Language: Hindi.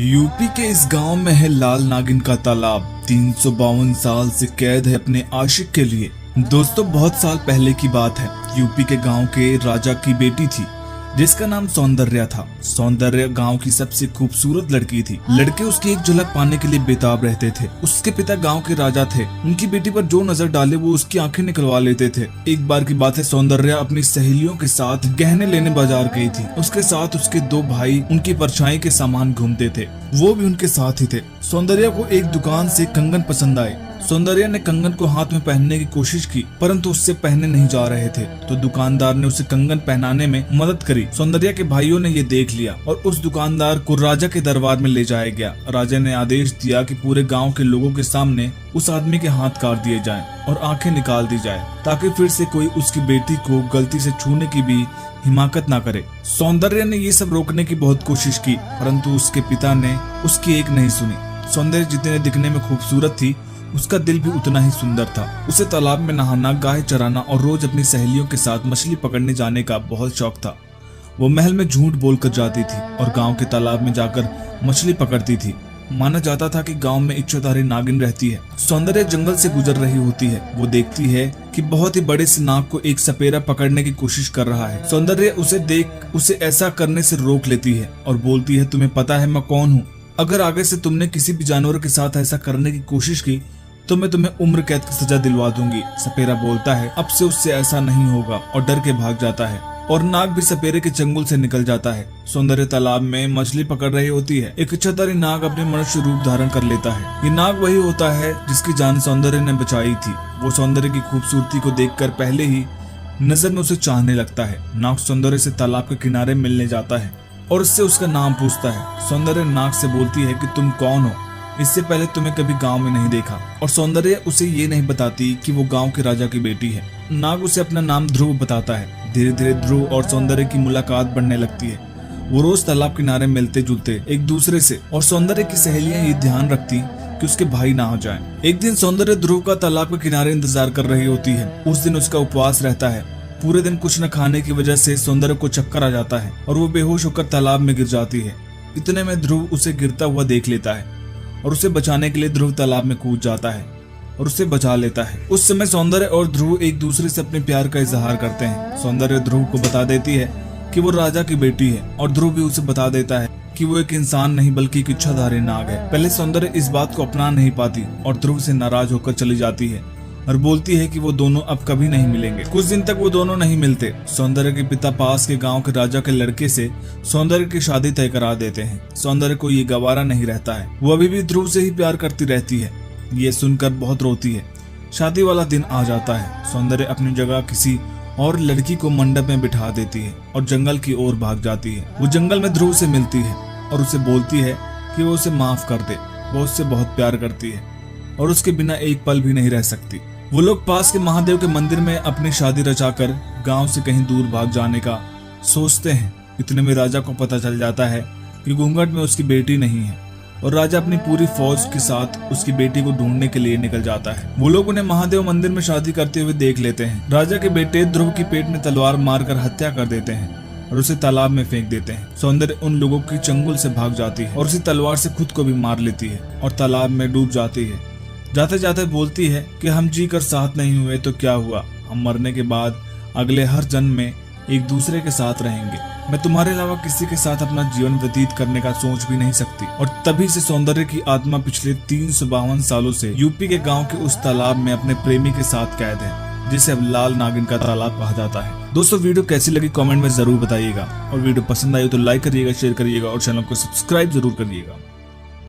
यूपी के इस गांव में है लाल नागिन का तालाब। 352 साल से कैद है अपने आशिक के लिए। दोस्तों, बहुत साल पहले की बात है। यूपी के गांव के राजा की बेटी थी जिसका नाम सौंदर्या था। सौंदर्या गांव की सबसे खूबसूरत लड़की थी। लड़के उसकी एक झलक पाने के लिए बेताब रहते थे। उसके पिता गांव के राजा थे। उनकी बेटी पर जो नजर डाले वो उसकी आंखें निकलवा लेते थे। एक बार की बात है, सौंदर्या अपनी सहेलियों के साथ गहने लेने बाजार गई थी। उसके साथ उसके 2 भाई उनकी परछाई के सामान घूमते थे, वो भी उनके साथ ही थे। सौंदर्या को एक दुकान से कंगन पसंद आए। सौंदर्या ने कंगन को हाथ में पहनने की कोशिश की, परंतु उससे पहने नहीं जा रहे थे, तो दुकानदार ने उसे कंगन पहनाने में मदद करी। सौंदर्या के भाइयों ने ये देख लिया और उस दुकानदार को राजा के दरबार में ले जाया गया। राजा ने आदेश दिया कि पूरे गांव के लोगों के सामने उस आदमी के हाथ काट दिए जाएं और आंखें निकाल दी जाए, ताकि फिर से कोई उसकी बेटी को गलती से छूने की भी हिमाकत ना करे। सौंदर्या ने ये सब रोकने की बहुत कोशिश की, परंतु उसके पिता ने उसकी एक नहीं सुनी। सौंदर्या जितने दिखने में खूबसूरत थी, उसका दिल भी उतना ही सुंदर था। उसे तालाब में नहाना, गाय चराना और रोज अपनी सहेलियों के साथ मछली पकड़ने जाने का बहुत शौक था। वो महल में झूठ बोलकर जाती थी और गांव के तालाब में जाकर मछली पकड़ती थी। माना जाता था कि गांव में इच्छाधारी नागिन रहती है। सौंदर्या जंगल से गुजर रही होती है। वो देखती है कि बहुत ही बड़े से नाग को एक सपेरा पकड़ने की कोशिश कर रहा है। सौंदर्या उसे देख उसे ऐसा करने से रोक लेती है और बोलती है, तुम्हें पता है मैं कौन हूँ? अगर आगे से तुमने किसी भी जानवर के साथ ऐसा करने की कोशिश की तो मैं तुम्हें उम्र कैद की सजा दिलवा दूंगी। सपेरा बोलता है, अब से उससे ऐसा नहीं होगा, और डर के भाग जाता है और नाग भी सपेरे के चंगुल से निकल जाता है। सौंदर्या तालाब में मछली पकड़ रही होती है। एक इच्छाधारी नाग अपने मनुष्य रूप धारण कर लेता है। ये नाग वही होता है जिसकी जान सौंदर्या ने बचाई थी। वो सौंदर्या की खूबसूरती को देखकर पहले ही नजर में उसे चाहने लगता है। नाग सौंदर्या से तालाब के किनारे मिलने जाता है और उससे उसका नाम पूछता है। सौंदर्या नाग से बोलती है कि तुम कौन हो? इससे पहले तुम्हें कभी गांव में नहीं देखा। और सौंदर्या उसे ये नहीं बताती कि वो गांव के राजा की बेटी है। नाग उसे अपना नाम ध्रुव बताता है। धीरे धीरे ध्रुव और सौंदर्या की मुलाकात बढ़ने लगती है। वो रोज तालाब किनारे मिलते जुलते एक दूसरे से, और सौंदर्या की सहेलियां ये ध्यान रखती कि उसके भाई ना हो जाएं। एक दिन सौंदर्या ध्रुव का तालाब के किनारे इंतजार कर रही होती है। उस दिन उसका उपवास रहता है। पूरे दिन कुछ न खाने की वजह से सौंदर्या को चक्कर आ जाता है और वो बेहोश होकर तालाब में गिर जाती है। इतने में ध्रुव उसे गिरता हुआ देख लेता है और उसे बचाने के लिए ध्रुव तालाब में कूद जाता है और उसे बचा लेता है। उस समय सौंदर्या और ध्रुव एक दूसरे से अपने प्यार का इजहार करते हैं। सौंदर्या ध्रुव को बता देती है कि वो राजा की बेटी है और ध्रुव भी उसे बता देता है कि वो एक इंसान नहीं बल्कि एक इच्छाधारी नाग है। पहले सौंदर्या इस बात को अपना नहीं पाती और ध्रुव से नाराज होकर चली जाती है और बोलती है कि वो दोनों अब कभी नहीं मिलेंगे। कुछ दिन तक वो दोनों नहीं मिलते। सौंदर्या के पिता पास के गांव के राजा के लड़के से सौंदर्या की शादी तय करा देते हैं। सौंदर्या को ये गवारा नहीं रहता है। वो अभी भी ध्रुव से ही प्यार करती रहती है। ये सुनकर बहुत रोती है। शादी वाला दिन आ जाता है। सौंदर्या अपनी जगह किसी और लड़की को मंडप में बिठा देती है और जंगल की ओर भाग जाती है। वो जंगल में ध्रुव से मिलती है और उसे बोलती है कि वो उसे माफ कर दे। वो उससे बहुत प्यार करती है और उसके बिना एक पल भी नहीं रह सकती। वो लोग पास के महादेव के मंदिर में अपनी शादी रचाकर गांव से कहीं दूर भाग जाने का सोचते हैं। इतने में राजा को पता चल जाता है कि घूंघट में उसकी बेटी नहीं है और राजा अपनी पूरी फौज के साथ उसकी बेटी को ढूंढने के लिए निकल जाता है। वो लोग उन्हें महादेव मंदिर में शादी करते हुए देख लेते हैं। राजा के बेटे ध्रुव की पेट में तलवार मारकर हत्या कर देते हैं और उसे तालाब में फेंक देते हैं। सौंदर्या उन लोगों की चंगुल से भाग जाती है और उसी तलवार से खुद को भी मार लेती है और तालाब में डूब जाती है। जाते जाते बोलती है कि हम जी कर साथ नहीं हुए तो क्या हुआ, हम मरने के बाद अगले हर जन्म में एक दूसरे के साथ रहेंगे। मैं तुम्हारे अलावा किसी के साथ अपना जीवन व्यतीत करने का सोच भी नहीं सकती। और तभी से सौंदर्या की आत्मा पिछले 352 सालों से यूपी के गांव के उस तालाब में अपने प्रेमी के साथ कैद है, जिसे अब लाल नागिन का तालाब कहा जाता है। दोस्तों, वीडियो कैसी लगी कमेंट में जरूर बताइएगा और वीडियो पसंद आई तो लाइक करिएगा, शेयर करिएगा और चैनल को सब्सक्राइब जरूर करिएगा।